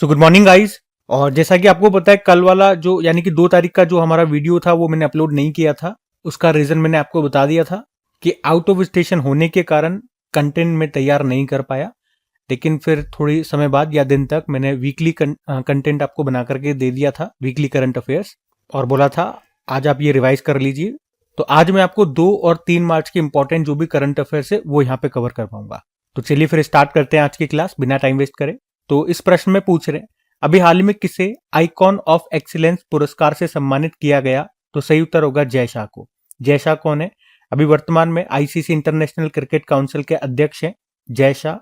So good morning guys. और जैसा कि आपको पता है कल वाला जो यानी कि 2 तारीख का जो हमारा वीडियो था वो मैंने अपलोड नहीं किया था। उसका रीजन मैंने आपको बता दिया था कि आउट ऑफ स्टेशन होने के कारण कंटेंट में तैयार नहीं कर पाया। लेकिन फिर थोड़ी समय बाद या दिन तक मैंने वीकली कंटेंट आपको बना करके दे दिया था, वीकली करंट अफेयर्स, और बोला था आज आप ये रिवाइज कर लीजिए। तो आज मैं आपको 2 और 3 मार्च के इंपॉर्टेंट जो भी करंट अफेयर्स है वो यहाँ पे कवर कर पाऊंगा। तो चलिए फिर स्टार्ट करते हैं आज की क्लास बिना टाइम वेस्ट करे। तो इस प्रश्न में पूछ रहे हैं अभी हाल ही में किसे आइकॉन ऑफ एक्सीलेंस पुरस्कार से सम्मानित किया गया। तो सही उत्तर होगा जय शाह को। जय शाह कौन है? अभी वर्तमान में आईसीसी इंटरनेशनल क्रिकेट काउंसिल के अध्यक्ष हैं जय शाह।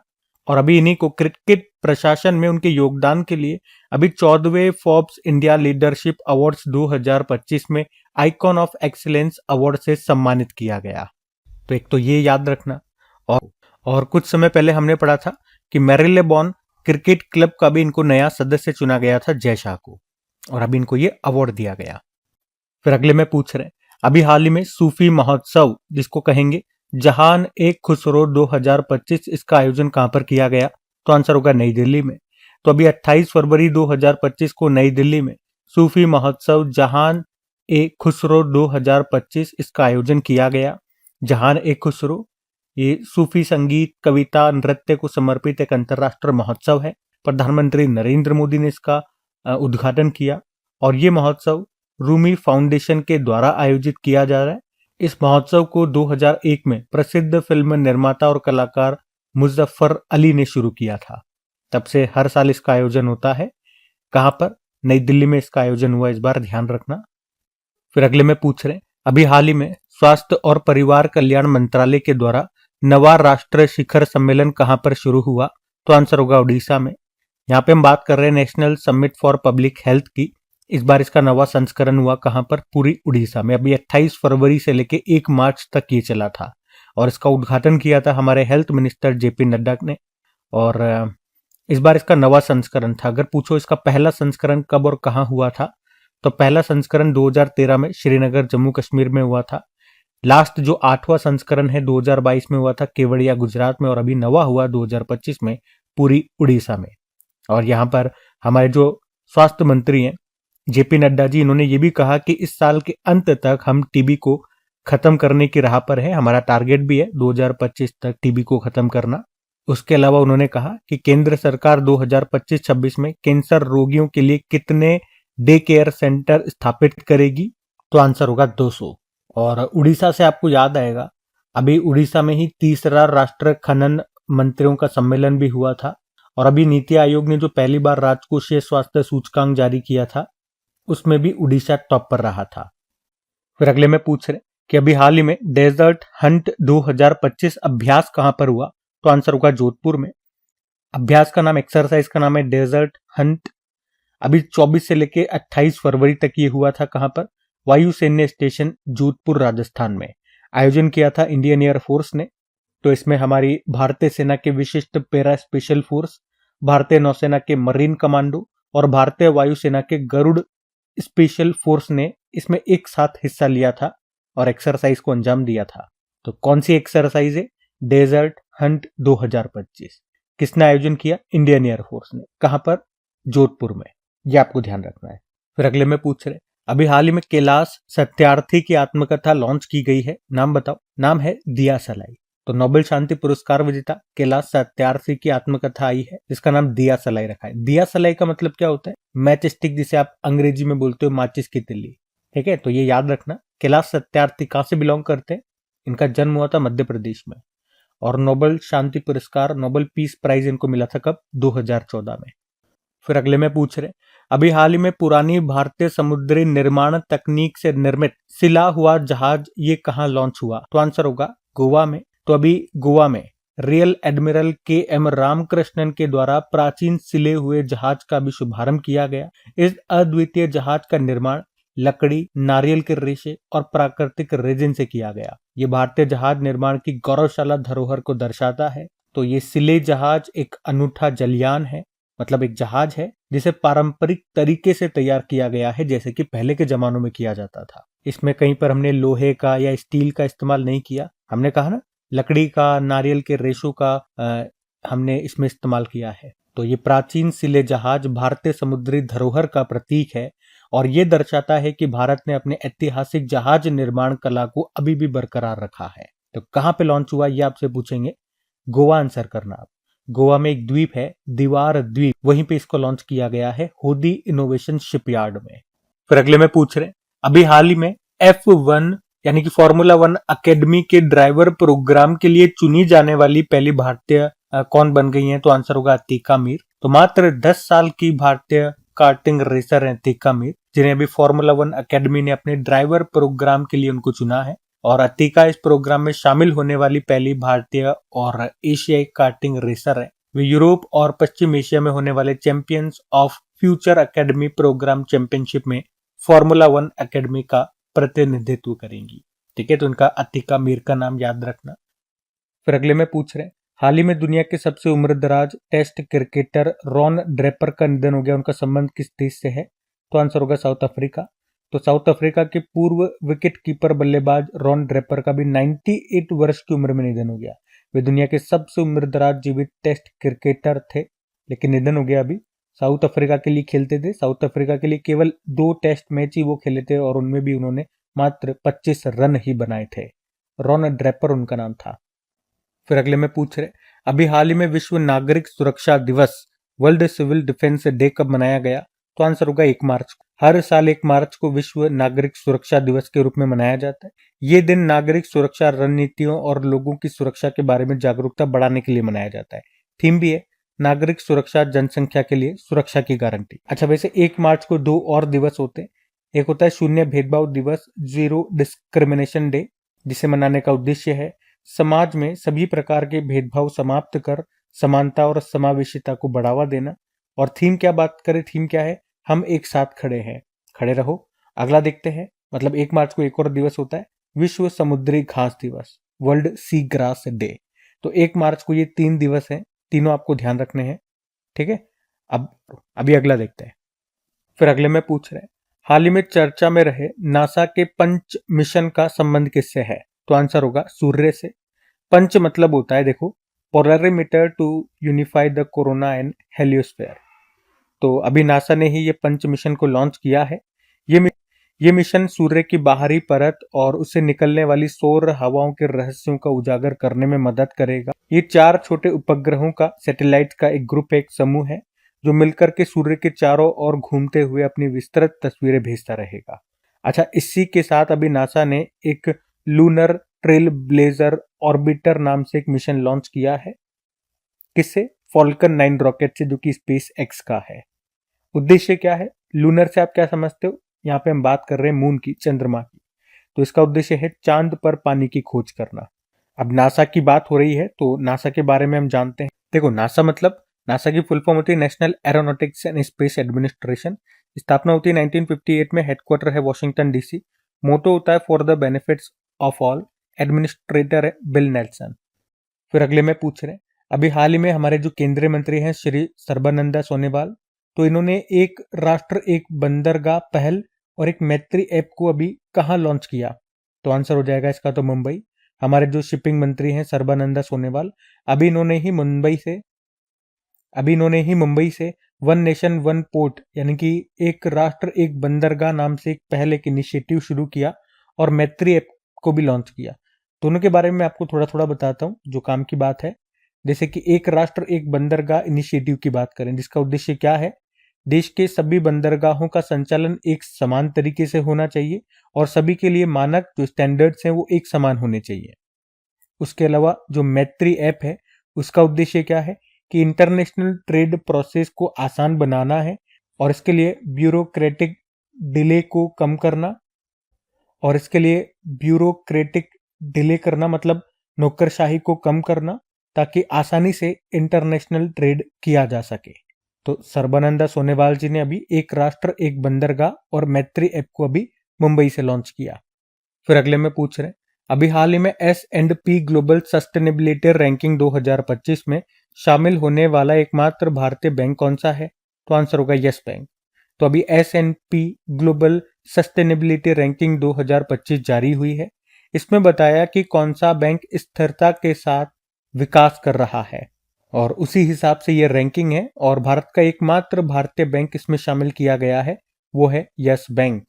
और अभी इन्हीं को क्रिकेट प्रशासन में उनके योगदान के लिए अभी 14वें फोर्ब्स इंडिया लीडरशिप अवार्ड्स 2025 में आइकॉन ऑफ एक्सीलेंस अवार्ड से सम्मानित किया गया। तो एक तो ये याद रखना। और कुछ समय पहले हमने पढ़ा था कि मैरिलेबॉन क्रिकेट क्लब का भी इनको नया सदस्य चुना गया था जय शाह को, और अभी इनको ये अवार्ड दिया गया। फिर अगले में पूछ रहे हैं अभी हाल ही में सूफी महोत्सव जिसको कहेंगे जहान एक खुसरो 2025, इसका आयोजन कहां पर किया गया? तो आंसर होगा नई दिल्ली में। तो अभी 28 फरवरी 2025 को नई दिल्ली में सूफी महोत्सव जहान ए खुसरो 2025 इसका आयोजन किया गया। जहान ए खुसरो ये सूफी संगीत, कविता, नृत्य को समर्पित एक अंतर्राष्ट्रीय महोत्सव है। प्रधानमंत्री नरेंद्र मोदी ने इसका उद्घाटन किया और ये महोत्सव रूमी फाउंडेशन के द्वारा आयोजित किया जा रहा है। इस महोत्सव को 2001 में प्रसिद्ध फिल्म निर्माता और कलाकार मुजफ्फर अली ने शुरू किया था। तब से हर साल इसका आयोजन होता है। कहां पर? नई दिल्ली में इसका आयोजन हुआ, इस बार ध्यान रखना। फिर अगले में पूछ रहे हैं अभी हाल ही में स्वास्थ्य और परिवार कल्याण मंत्रालय के द्वारा नवा राष्ट्रीय शिखर सम्मेलन कहां पर शुरू हुआ? तो आंसर होगा उड़ीसा में। यहाँ पे हम बात कर रहे हैं national summit for public health की। इस बार इसका नवा संस्करण हुआ कहां पर? पूरी उड़ीसा में। अभी 28 फरवरी से लेके 1 मार्च तक ये चला था और इसका उद्घाटन किया था हमारे हेल्थ मिनिस्टर जेपी नड्डा ने। और इस बार इसका नवा संस्करण था। अगर पूछो इसका पहला संस्करण कब और कहां हुआ था, तो पहला संस्करण 2013 में श्रीनगर जम्मू कश्मीर में हुआ था। लास्ट जो 8वां संस्करण है 2022 में हुआ था केवड़िया गुजरात में, और अभी नवा हुआ 2025 में पूरी उड़ीसा में। और यहाँ पर हमारे जो स्वास्थ्य मंत्री हैं जेपी नड्डा जी, इन्होंने ये भी कहा कि इस साल के अंत तक हम टीबी को खत्म करने की राह पर है। हमारा टारगेट भी है 2025 तक टीबी को खत्म करना। उसके अलावा उन्होंने कहा कि केंद्र सरकार 2025-26 में कैंसर रोगियों के लिए कितने डे केयर सेंटर स्थापित करेगी? तो आंसर होगा 200। और उड़ीसा से आपको याद आएगा अभी उड़ीसा में ही तीसरा राष्ट्रीय खनन मंत्रियों का सम्मेलन भी हुआ था। और अभी नीति आयोग ने जो पहली बार राजकोषीय स्वास्थ्य सूचकांक जारी किया था उसमें भी उड़ीसा टॉप पर रहा था। फिर अगले में पूछ रहे कि अभी हाल ही में डेजर्ट हंट 2025 अभ्यास कहां पर हुआ? तो आंसर होगा जोधपुर में। अभ्यास का नाम, एक्सरसाइज का नाम है डेजर्ट हंट। अभी 24 से लेके 28 फरवरी तक ये हुआ था। कहां पर? वायु सैन्य स्टेशन जोधपुर राजस्थान में। आयोजन किया था इंडियन एयर फोर्स ने। तो इसमें हमारी भारतीय सेना के विशिष्ट पैरा स्पेशल फोर्स, भारतीय नौसेना के मरीन कमांडो और भारतीय वायुसेना के गरुड़ स्पेशल फोर्स ने इसमें एक साथ हिस्सा लिया था और एक्सरसाइज को अंजाम दिया था। तो कौन सी एक्सरसाइज है? Desert hunt 2025। किसने आयोजन किया? इंडियन एयर फोर्स ने। कहां पर? जोधपुर में। यह आपको ध्यान रखना है। फिर अगले में पूछ रहे अभी हाल ही में कैलाश सत्यार्थी की आत्मकथा लॉन्च की गई है। नाम बताओ। नाम है दिया सलाई। तो नोबेल शांति पुरस्कार विजेता कैलाश सत्यार्थी की आत्मकथा आई है जिसका नाम दिया सलाई रखा है। दिया सलाई का मतलब क्या होता है? मैच स्टिक, जिसे आप अंग्रेजी में बोलते हो माचिस की तिल्ली। ठीक है, तो ये याद रखना। कैलाश सत्यार्थी कहां से बिलोंग करते हैं? इनका जन्म हुआ था मध्य प्रदेश में। और नोबेल शांति पुरस्कार, नोबेल पीस प्राइज इनको मिला था कब? 2014 में। फिर अगले में पूछ रहे अभी हाल ही में पुरानी भारतीय समुद्री निर्माण तकनीक से निर्मित सिला हुआ जहाज ये कहां लॉन्च हुआ? तो आंसर होगा गोवा में। तो अभी गोवा में रियल एडमिरल KM रामकृष्णन के द्वारा प्राचीन सिले हुए जहाज का भी शुभारंभ किया गया। इस अद्वितीय जहाज का निर्माण लकड़ी, नारियल के रेशे और प्राकृतिक रेजिन से किया गया। ये भारतीय जहाज निर्माण की गौरवशाला धरोहर को दर्शाता है। तो ये सिले जहाज एक अनूठा जलयान है, मतलब एक जहाज है जिसे पारंपरिक तरीके से तैयार किया गया है जैसे कि पहले के जमानों में किया जाता था। इसमें कहीं पर हमने लोहे का या स्टील का इस्तेमाल नहीं किया। हमने कहा ना लकड़ी का, नारियल के रेशों का हमने इसमें इस्तेमाल किया है। तो ये प्राचीन सिले जहाज भारतीय समुद्री धरोहर का प्रतीक है और ये दर्शाता है कि भारत ने अपने ऐतिहासिक जहाज निर्माण कला को अभी भी बरकरार रखा है। तो कहाँ पे लॉन्च हुआ ये आपसे पूछेंगे, गोवा आंसर करना आप। गोवा में एक द्वीप है दीवार द्वीप, वहीं पे इसको लॉन्च किया गया है होदी इनोवेशन शिपयार्ड में। फिर अगले में पूछ रहे हैं, अभी हाल ही में F1 यानी कि फॉर्मूला 1 अकेडमी के ड्राइवर प्रोग्राम के लिए चुनी जाने वाली पहली भारतीय कौन बन गई है? तो आंसर होगा अतिका मीर। तो मात्र 10 साल की भारतीय कार्टिंग रेसर है अतिका मीर, जिन्हें अभी फॉर्मूला 1 अकेडमी ने अपने ड्राइवर प्रोग्राम के लिए उनको चुना है और अतिका इस प्रोग्राम में शामिल होने वाली पहली भारतीय और एशियाई कार्टिंग रेसर है। वे यूरोप और पश्चिम एशिया में होने वाले champions of future academy programme championship में फॉर्मूला 1 अकेडमी का प्रतिनिधित्व करेंगी। ठीक है, तो इनका अतिका मीर का नाम याद रखना। फिर अगले में पूछ रहे हैं, हाल ही में दुनिया के सबसे उम्रदराज टेस्ट क्रिकेटर रॉन ड्रेपर का निधन हो गया, उनका संबंध किस देश से है? तो आंसर होगा साउथ अफ्रीका। तो साउथ अफ्रीका के पूर्व विकेट कीपर बल्लेबाज रॉन ड्रेपर का भी 98 वर्ष की उम्र में निधन हो गया। वे दुनिया के सबसे उम्रदराज जीवित टेस्ट क्रिकेटर थे, लेकिन निधन हो गया। अभी साउथ अफ्रीका के लिए खेलते थे। साउथ अफ्रीका के लिए केवल 2 टेस्ट मैच ही वो खेले थे और उनमें भी उन्होंने मात्र 25 रन ही बनाए थे। रॉन ड्रेपर उनका नाम था। फिर अगले में पूछ रहे, अभी हाल ही में विश्व नागरिक सुरक्षा दिवस वर्ल्ड सिविल डिफेंस डे कब मनाया गया? तो आंसर होगा 1 मार्च को। हर साल 1 मार्च को विश्व नागरिक सुरक्षा दिवस के रूप में मनाया जाता है। ये दिन नागरिक सुरक्षा रणनीतियों और लोगों की सुरक्षा के बारे में जागरूकता बढ़ाने के लिए मनाया जाता है। थीम भी है नागरिक सुरक्षा जनसंख्या के लिए सुरक्षा की गारंटी। अच्छा, वैसे 1 मार्च को 2 और दिवस होते हैं। एक होता है शून्य भेदभाव दिवस, जीरो डिस्क्रिमिनेशन डे, जिसे मनाने का उद्देश्य है समाज में सभी प्रकार के भेदभाव समाप्त कर समानता और समावेशिता को बढ़ावा देना। और थीम क्या बात करें, थीम क्या है? हम एक साथ खड़े हैं, खड़े रहो। अगला देखते हैं, मतलब 1 मार्च को एक और दिवस होता है विश्व समुद्री घास दिवस, वर्ल्ड सी ग्रास डे। तो 1 मार्च को ये 3 दिवस हैं, तीनों आपको ध्यान रखने हैं। ठीक है, अब अभी अगला देखते हैं। फिर अगले में पूछ रहे हैं, हाल ही में चर्चा में रहे नासा के पंच मिशन का संबंध किससे है? तो आंसर होगा सूर्य से। पंच मतलब होता है, देखो, polarimeter to unify the corona and heliosphere. तो अभी नासा ने ही ये पंच मिशन को लॉन्च किया है। ये मिशन सूर्य की बाहरी परत और उससे निकलने वाली सौर हवाओं के रहस्यों का उजागर करने में मदद करेगा। ये 4 छोटे उपग्रहों का, सैटेलाइट का एक ग्रुप, एक समूह है जो मिलकर के सूर्य के चारों ओर घूमते हुए अपनी विस्तृत तस्वीरें भेजता रहेगा। अच्छा, इसी के साथ अभी नासा ने एक लूनर ट्रेल ब्लेजर ऑर्बिटर नाम से एक मिशन लॉन्च किया है। किससे? फॉल्कन 9 रॉकेट से, जो कि स्पेस एक्स का है। उद्देश्य क्या है? लूनर से आप क्या समझते हो? यहाँ पे हम बात कर रहे हैं मून की, चंद्रमा की। तो इसका उद्देश्य है चांद पर पानी की खोज करना। अब नासा की बात हो रही है तो नासा के बारे में हम जानते हैं। देखो, नासा की फुल फॉर्म होती है national aeronautics and space administration. स्थापना होती है 1958 में, हेडक्वार्टर है वॉशिंगटन डीसी। मोटो होता है for the benefits of all. Administrator है बिल नेल्सन। फिर अगले में पूछ रहे हैं, अभी हाल ही में हमारे जो केंद्रीय मंत्री हैं श्री सर्बानंद सोनोवाल, तो इन्होंने एक राष्ट्र एक बंदरगाह पहल और एक मैत्री ऐप को अभी कहाँ लॉन्च किया? तो आंसर हो जाएगा इसका तो मुंबई। हमारे जो शिपिंग मंत्री हैं सर्बानंद सोनोवाल, अभी इन्होंने ही मुंबई से वन नेशन वन पोर्ट यानी कि एक राष्ट्र एक बंदरगाह नाम से एक पहले एक इनिशिएटिव शुरू किया और मैत्री ऐप को भी लॉन्च किया। दोनों के बारे में आपको थोड़ा थोड़ा बताता हूँ जो काम की बात है। जैसे कि एक राष्ट्र एक बंदरगाह इनिशिएटिव की बात करें, जिसका उद्देश्य क्या है? देश के सभी बंदरगाहों का संचालन एक समान तरीके से होना चाहिए और सभी के लिए मानक जो स्टैंडर्ड्स हैं वो एक समान होने चाहिए। उसके अलावा जो मैत्री ऐप है उसका उद्देश्य क्या है कि इंटरनेशनल ट्रेड प्रोसेस को आसान बनाना है और इसके लिए ब्यूरोक्रेटिक डिले को कम करना। और इसके लिए ब्यूरोक्रेटिक डिले करना मतलब नौकरशाही को कम करना, ताकि आसानी से इंटरनेशनल ट्रेड किया जा सके। तो सर्बानंद सोनोवाल जी ने अभी एक राष्ट्र एक बंदरगाह और मैत्री ऐप को अभी मुंबई से लॉन्च किया। फिर अगले में पूछ रहे हैं, अभी हाल ही में S&P ग्लोबल सस्टेनेबिलिटी रैंकिंग 2025 में शामिल होने वाला एकमात्र भारतीय बैंक कौन सा है? तो आंसर होगा यस बैंक। तो अभी S&P ग्लोबल सस्टेनेबिलिटी रैंकिंग 2025 जारी हुई है। इसमें बताया कि कौन सा बैंक स्थिरता के साथ विकास कर रहा है और उसी हिसाब से ये रैंकिंग है। और भारत का एकमात्र भारतीय बैंक इसमें शामिल किया गया है, वो है यस बैंक।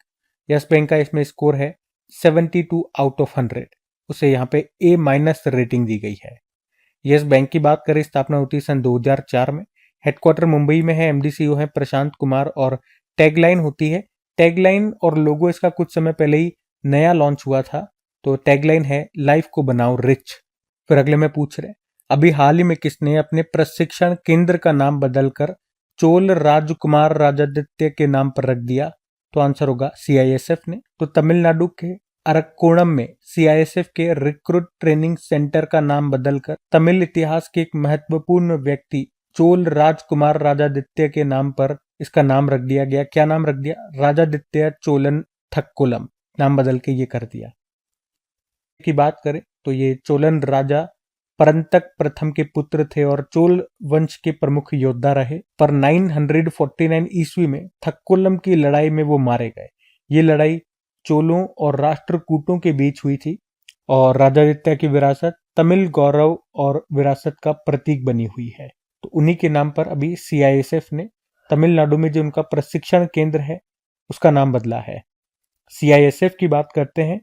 यस बैंक का इसमें स्कोर है 72 आउट ऑफ 100। उसे यहाँ पे A- रेटिंग दी गई है। यस बैंक की बात करें, स्थापना होती है सन 2004 में। हेडक्वार्टर मुंबई में है। MD CEO है प्रशांत कुमार। और टैगलाइन होती है, टैगलाइन और लोगो इसका कुछ समय पहले ही नया लॉन्च हुआ था। तो टैगलाइन है, लाइफ को बनाओ रिच। फिर अगले में पूछ रहे, अभी हाल ही में किसने अपने प्रशिक्षण केंद्र का नाम बदलकर चोल राजकुमार राजादित्य के नाम पर रख दिया? तो आंसर होगा CISF ने। तो तमिलनाडु के अरक्कोणम में CISF के रिक्रूट ट्रेनिंग सेंटर का नाम बदलकर तमिल इतिहास के एक महत्वपूर्ण व्यक्ति चोल राजकुमार राजादित्य के नाम पर इसका नाम रख दिया गया। क्या नाम रख दिया? राजादित्य चोलन थक्कुलम, नाम बदल के ये कर दिया। की बात करें तो ये चोलन राजा परंतक प्रथम के पुत्र थे और चोल वंश के प्रमुख योद्धा रहे। पर 949 ईस्वी में थक्कुलम की लड़ाई में वो मारे गए। ये लड़ाई चोलों और राष्ट्रकूटों के बीच हुई थी और राजादित्य की विरासत तमिल गौरव और विरासत का प्रतीक बनी हुई है। तो उन्हीं के नाम पर अभी CISF ने तमिलनाडु में जो उनका प्रशिक्षण केंद्र है उसका नाम बदला है। CISF की बात करते हैं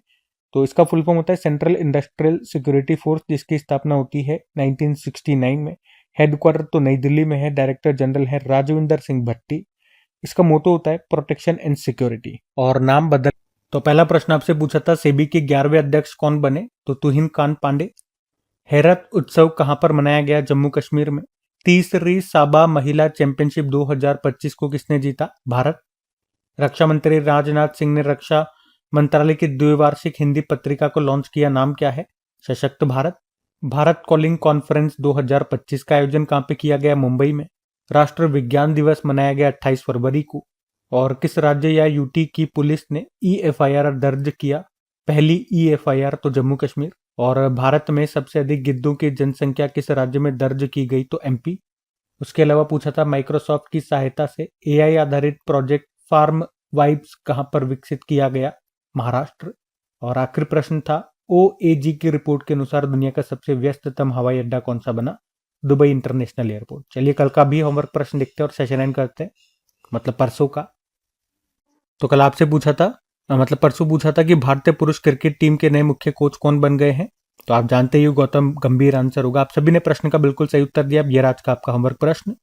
तो इसका फुल फॉर्म होता है सेंट्रल इंडस्ट्रियल सिक्योरिटी फोर्स, जिसकी स्थापना होती है 1969 में। हेडक्वार्टर तो नई दिल्ली में है। डायरेक्टर जनरल है राजविंदर सिंह भट्टी। इसका मोटो होता है प्रोटेक्शन एंड सिक्योरिटी। और नाम बदल, तो पहला प्रश्न आपसे पूछा था सेबी के 11वें अध्यक्ष कौन बने? तो तुहिन कांत पांडे। हेरत उत्सव कहां पर मनाया गया? जम्मू कश्मीर में। तीसरी साबा महिला चैंपियनशिप 2025 को किसने जीता? भारत। रक्षा मंत्री राजनाथ सिंह ने रक्षा मंत्रालय की द्विवार्षिक हिंदी पत्रिका को लॉन्च किया, नाम क्या है? सशक्त भारत। भारत कॉलिंग कॉन्फ्रेंस 2025 का आयोजन कहां पे किया गया? मुंबई में। राष्ट्र विज्ञान दिवस मनाया गया 28 फरवरी को। और किस राज्य या यूटी की पुलिस ने EFIR दर्ज किया? पहली EFIR तो जम्मू कश्मीर। और भारत में सबसे अधिक गिद्धों की जनसंख्या किस राज्य में दर्ज की गई? तो MP। उसके अलावा पूछा था माइक्रोसॉफ्ट की सहायता से AI आधारित प्रोजेक्ट फार्म वाइब्स कहां पर विकसित किया गया? महाराष्ट्र। और आखिरी प्रश्न था OAG की रिपोर्ट के अनुसार दुनिया का सबसे व्यस्ततम हवाई अड्डा कौन सा बना? Dubai international airport. चलिए कल का भी होमवर्क प्रश्न देखते हैं और सेशन एंड करते हैं, मतलब परसों का। तो कल आपसे पूछा था, मतलब परसों पूछा था कि भारतीय पुरुष क्रिकेट टीम के नए मुख्य कोच कौन बन गए हैं? तो आप जानते ही हो, गौतम गंभीर आंसर होगा। आप सभी ने प्रश्न का बिल्कुल सही उत्तर दिया। ये आज का आपका होमवर्क प्रश्न।